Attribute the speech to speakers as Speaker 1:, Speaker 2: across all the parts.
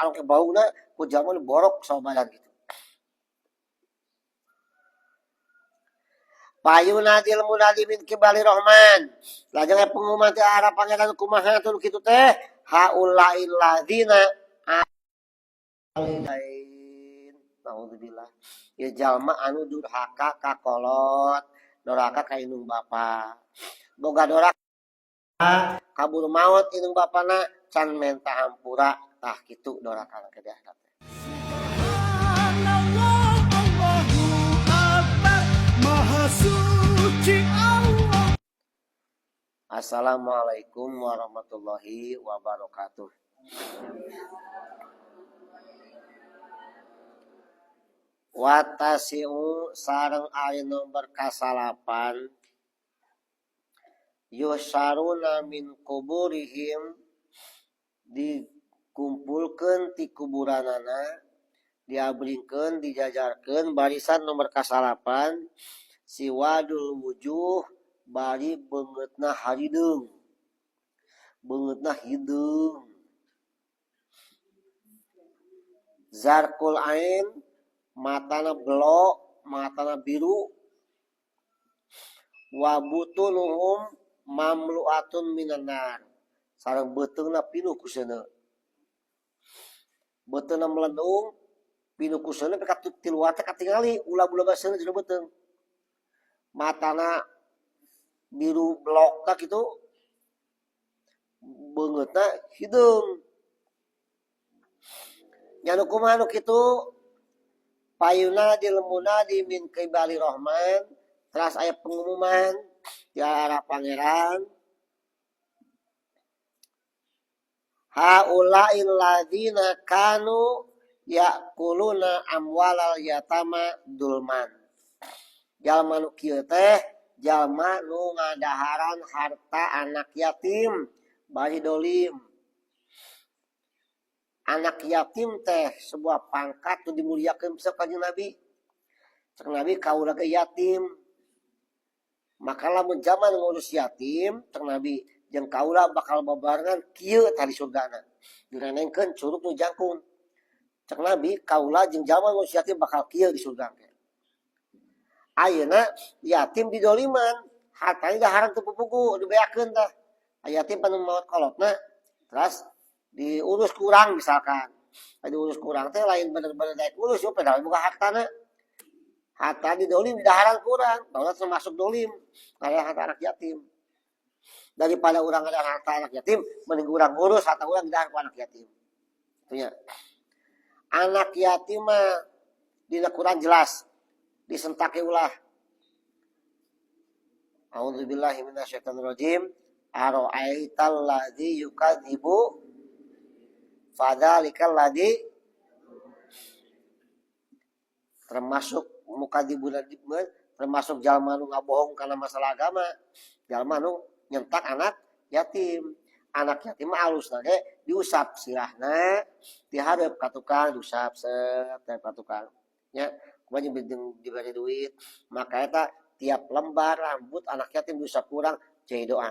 Speaker 1: anu ke bauna ku jalma nu borok sabadan gitu. Payuna dil munadi min kibali rahman. Lajeng pengumuman teh arah pangeran kumaha tuluy kitu teh haulail ladzina alidain. Nauzubillah. Ya jalma anu durhaka ka kolot, durhaka ka indung bapa. Boga durhaka kabur maut indung bapana can menta hampura tah kitu durhaka ke dia. Assalamualaikum warahmatullahi wabarakatuh. Watasiu sareng ari nomor kasalapan yusaruna min kuburihim dikumpulkeun ti kuburanana diabringkeun dijajarkeun barisan nomor kasalapan siwadul wujuh bari beungeutna harideung beungeutna hideung zarkul ain matana belok matana biru wa butunuhum mamluatun minan nar sareng beuteungna pinuh ku seuneu beuteungna melendung pinuh ku seuneu ka tiluar teh katingali ulah-ulah seuneu dina beuteung matana biru belok tak kitu beungeutna hideung nya nu kumaha nu kitu payuna dilmuna di min kibali rahman teras aya pengumuman di arah pangeran haulail ladzina kanu yakuluna amwalal yatama dulman jalma nu kieu teh jalma nu ngadaharan harta anak yatim bari dolim. Anak yatim teh sebuah pangkat tu dimuliakeun bisa kanjeng Nabi. Cek Nabi kaula ge yatim. Maka lamun zaman ngurus yatim, cek Nabi jeung kaula bakal babarengan kieu tadi surgana. Direnengkeun curug nu jangkung. Cek Nabi kaula jeung zaman ngurus yatim bakal kieu di surga. Ayeuna yatim didoliman, hartana daharan teu pupugu dibeakeun tah. Yatim panu maot kolotna, terus diurus kurang misalkan. Diurus kurang teh lain bener-bener daek urus yo padahal boga hartana. Harta didolim daharan kurang, daulat termasuk dolim. Aya harta anak yatim. Daripada urang ada harta anak yatim, mending urang urus harta urang didahar ku anak yatim. Itu nya. Anak yatim mah dina Quran jelas disentake ulah. A'udzubillahi minasyaitonirrajim. Ara'aital ladzi yukadzibu fadzalikal ladzi termasuk mukadzibun termasuk jalma nu ngabohong kana masalah agama jalma nu nyentak anak yatim mah alusna ge diusap sirahna dihareup ka tukang diusap set ka tukang nya kumaha diberi duit maka eta tiap lembar rambut anak yatim diusap kurang cai doa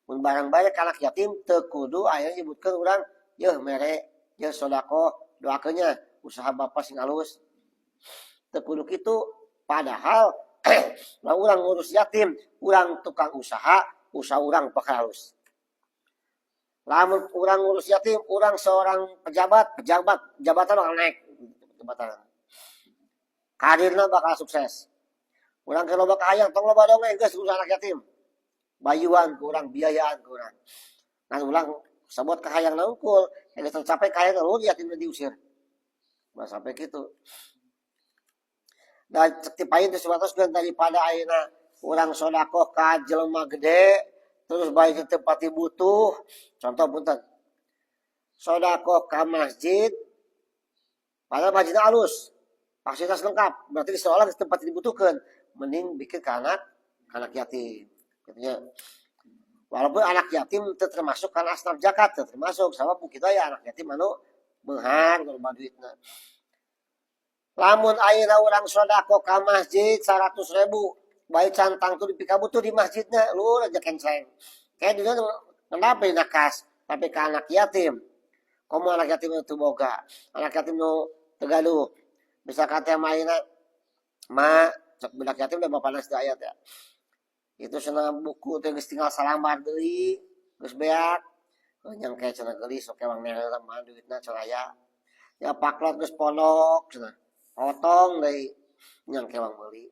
Speaker 1: mun barang banyak anak yatim teu kudu aya nyebutkeun urang yeuh mere yeuh sodaqoh doakeunnya usaha bapak sing alus teu kudu kitu padahal lah urang ngurus yatim urang tukang usaha urang bakal halus lamun urang ngurus yatim urang seorang pejabat jabatan bakal naik jabatan karirna bakal sukses urang ke loba kahayang tong loba dongeng geus urus anak yatim bayuan kurang biayaan kurang nah ulang sabot kahayang naungkul yang tercapai kahayang naungkul yatim diusir nah sampai gitu dan tipain sesuatu daripada ayeuna urang sodaqoh ka jelema gede terus bae di tempat butuh contoh punten sodaqoh ka masjid padahal masjidna alus fasilitas lengkap berarti di sekolah di tempat dibutuhkeun mending bikin ke anak yatim katanya walaupun anak yatim termasuk kan asnaf zakat termasuk sabab kita ya anak yatim anu beunghar loba duitna lamun ayeuna urang sodaqoh ka masjid 100.000 bae cantang tuh dipikabutuh di masjidna luhur aja kenceng kayak dina ngendap nakas tapi ka anak yatim komo anak yatim nu teu boga, anak yatim nu teu gaduh. Misalkan teh maina ma cek budak yatim da bapana teu aya teh. Itu cenah buku teh geus tinggal salambar deui, geus beak. Nyangke cenah geulis sok ewang neuleuh mah duitna cenah aya. Ya paklot geus pondok cenah. Potong deui nyangke ewang meuli.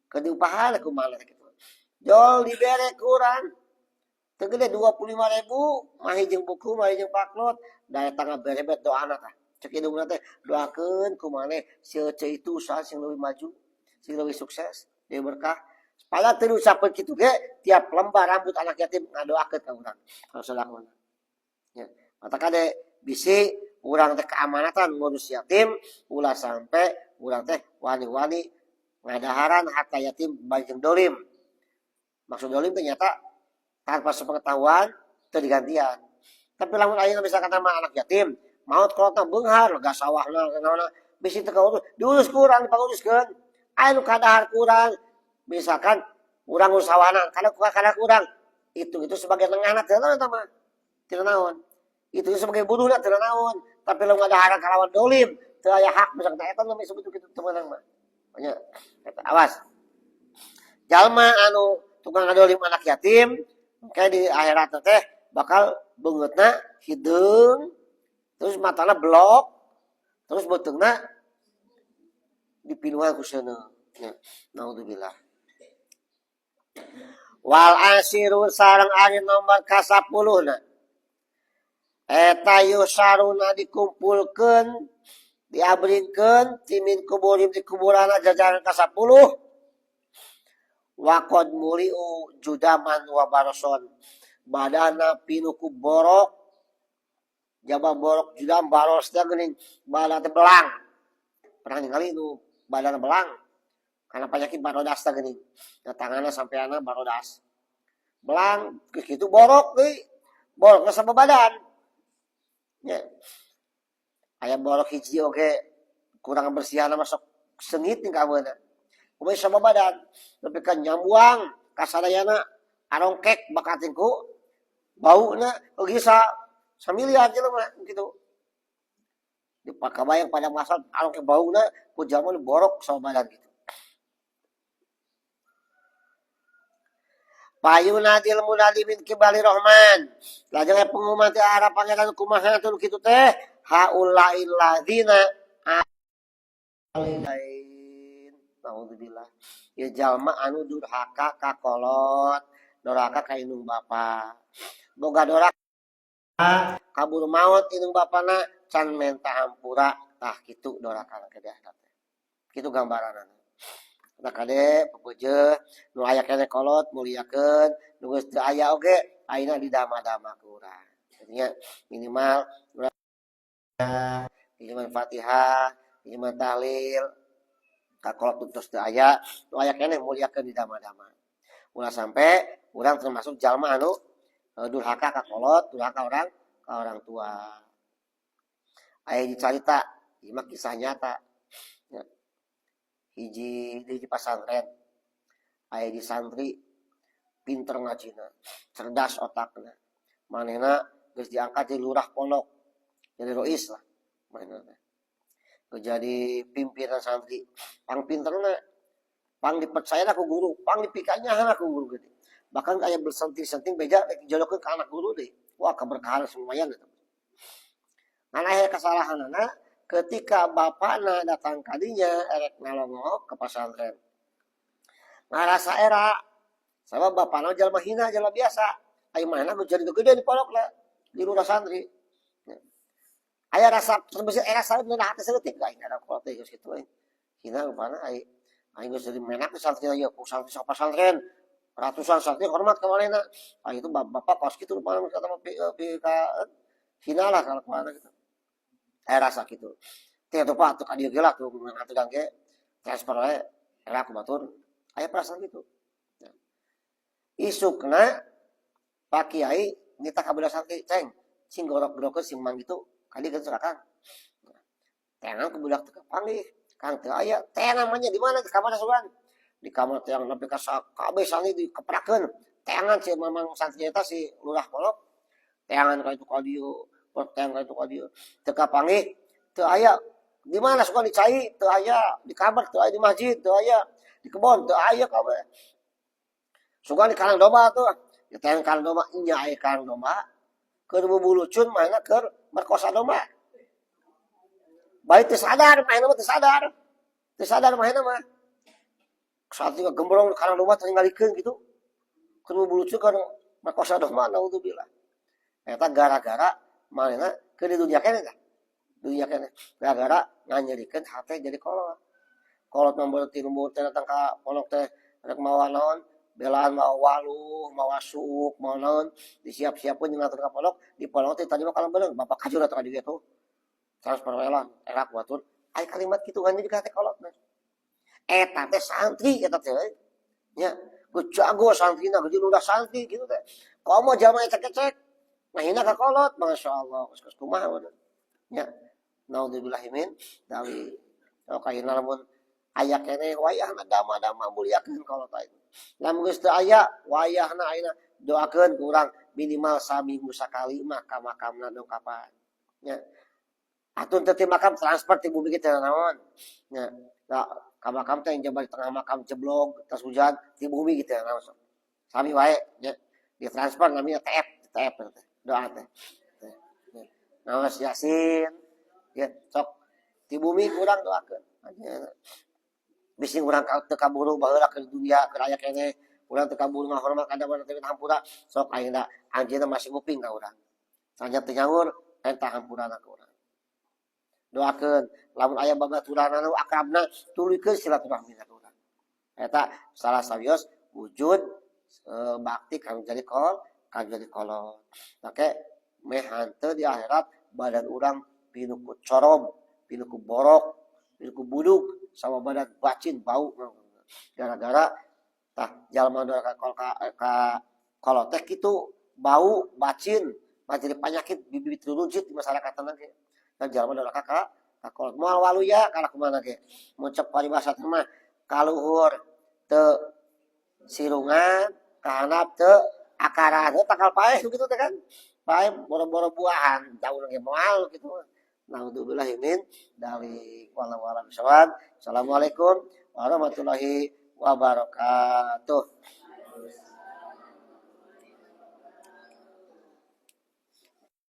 Speaker 1: Kediupahan kumaha kitu. Jol dibere ku urang. Teu gede 25.000 mah hijing buku, mah hijing paklot, daya tangga berebet doana tah. Cek indungna teh doakeun ku maneh sieu itu usaha sing leuwih maju, sing leuwih sukses, leuwih berkah. Padahal teu diucapkeun kitu ge tiap lembar rambut anak yatim ngadoakeun ka urang. Kalau sodaqona. Ya. Mata kade bisi urang teh keamanatan ngurus yatim ulah sampai urang teh wani-wani ngadaharan harta yatim bajeng dolim. Maksud dolim ternyata tanpa sepengetahuan tergantian. Tapi lamun ayeuna misalkan nama anak yatim, maut kolotna beunghar lega sawahna naonna bisi teu kaurus, diurus ku urang dipanguruskeun. Aya nu kadahar ku urang, misalkan urang urus sawahna kana urang, itu sebagai tengahna teu naon eta mah. Teu naon. Itu sebagai buruhna teu naon, tapi lamun ngadahar kalawan dolim, teu aya hak misalkan eta nu disebut kitu teu meunang mah. Nya, eta awas. Jalma anu tukang ngadolim anak yatim, kayak di akhirat teh bakal beungeutna hideung, terus matana blok, terus beuteungna dipinuhan ku seuneu. Ya, naudzubillah. Wal asiru sareng ari nomor ka-10 na. Eta yusaruna dikumpulkeun, diabrinkeun timin kuburim di kuburana jajaran ka-10. Wakod muliu judaman wa baroson badana pinuku borok jaba borok judam baros teh geuning bala teh belang pernah ningali nu badana belang karena penyakit barodas teh geuning na tanganna sampeana barodas belang kitu borok deui borokna sababadan nya aya borok hiji oge kurang bersihan masuk sengit ning kaweuna kumaha sababadan tapi kan nyambuang kasadayana arongkek bakatin ku bauna oge samiliar jelema kitu dipakabayang pada masa arongkek bauna ku jalma nu borok sababadan kitu payuna dil munadimin kibali rahman lajeng pengumuman teh arah pangeran kumaha teh kitu teh haulail ladzina naudzubillah ya jalma anu durhaka ka kolot doraka ka indung bapa boga doraka kabur maut indung bapana can menta hampura tah kitu doraka kedah kitu gambaranna da kade peupeujeuh nu aya keneh kolot muliakeun nu geus teu aya oge ayeuna didama-dama ku urang artinya minimal Fatihah minimal tahlil kakolot terus teu aya nu aya keneh muliakeun di dama-dama ulah sampai urang termasuk jalma anu durhaka ka kolot durhaka orang tua aya dicarita ieu mah kisah nyata hiji di pasantren aya di santri pinter ngajina cerdas otakna manehna geus diangkat jadi lurah pondok jadi rois lah manehna jadi pimpinan santri pang pinterna pang dipercaya ku guru pang dipikanya ku guru gitu bahkan aya bersenting-senting beja dijolokeun ka anak guru deui wah keberkahan lumayan eta ngan aya kasalahanna ketika bapana datang kadinya erek nalongok ke pasantren ngarasa era sabab bapana jalma hina jalma biasa aya mana nu jadi gede di pondok lah di lurah santri aya rasa terbesar era salib nu hati seutik ka ina kolot teh geus kitu hina rupana aing geus jadi menak santri ieu ku santri pasantren ratusan santri hormat ka manehna itu bapak kos kitu rupana kata mah ka hina lah kalau kumaha gitu aya rasa kitu teh atuh Pak teu ka dieu ge lah tuh ngan ge transfer we era ku batur aya perasaan kitu isukna Pak Kiai nita ka budak santri ceng sing gorok-gorokeun sing mang gitu kali kan silakan tenang ke budak teh panggih kang teu aya teh namanya di mana di kamar sugan di kamar teh yang nepi ka kabeh santri dikeprakeun teangan si mamang santri eta si lurah kolot teangan ka itu ka dieu perteng itu ka dieu teu kapanggih teu aya di mana suka dicai teu aya di kamar teu aya di masjid teu aya di kebon teu aya kabeh suka di kandang domba tuh kita yang kandang domba nya aya kandang domba keur bubulucun mainna keur merkosa domba baik teu sadar mainna mah teu sadar mainna mah saat itu gembrong kandang domba tinggalikeun gitu keur bubulucun keur merkosa domba naudzubillah eta gara-gara manehna keur di dunia keneh gara-gara nganyerikeun hate jadi kolot nomor ti lembur teh datang ka pondok teh rek mawa naon belaan mawa waluh mawa suuk mawa naon disiap-siapkeun jeung ngatur ka pondok di pondok teh tadi mah kalam beunang bapak kajur atuh ka dieu tuh transfer welang erak batur aya kalimat kitu kan jadi teh kolotna eta teh santri eta teh nya ku jago santrina geuji udah santri gitu teh komo jamaah cek-cek ngahina ka kolot masyaallah geus kumaha nya naudzubillahi min dari kaina lamun aya keneh wayahna dama-dama muliakeun kolot aing lamun geus teu aya wayahna ayeuna doakeun ku urang minimal saminggu sakali mah ka makamna dongkapan nya atun teu ti makam transfer ti bumi teh naon nya ka makam teh jabar tengah makam jeblog tas hujan ti bumi gitu naon sami wae nya ditransfer namanya TF doa teh nawas yasin ya sok ti bumi kurang doakeun bisi urang teu kaburu baheula ke dunia ke aya keneh urang teu kaburu ngahormat kada mana teh hampura sok ayeuna anjeunna masih nguping ka urang saja teu nyaur eta hampurana ka urang doakeun lamun aya babaturanna nu akrabna tuluykeun silaturahmi ka urang eta salah sawios wujud bakti kanu jadi kolot make meh hanteu di akhirat badan urang pinuh ku corom pinuh ku borok pinuh ku buduk sama badan bacin bau gara-gara tah jalma nu ka kolot teh kitu bau bacin jadi penyakit bibit runcit di masyarakat teh dan jalma nu ka kolot moal waluya kana kumaha ge mun cep paribasa teh mah kaluhur teu sirungan kahanap teu akaran takal paeh gitu teh kan paeh boro-boro buahan daun ge moal gitu naudzubillahi min dari wala bisawab assalamualaikum warahmatullahi wabarakatuh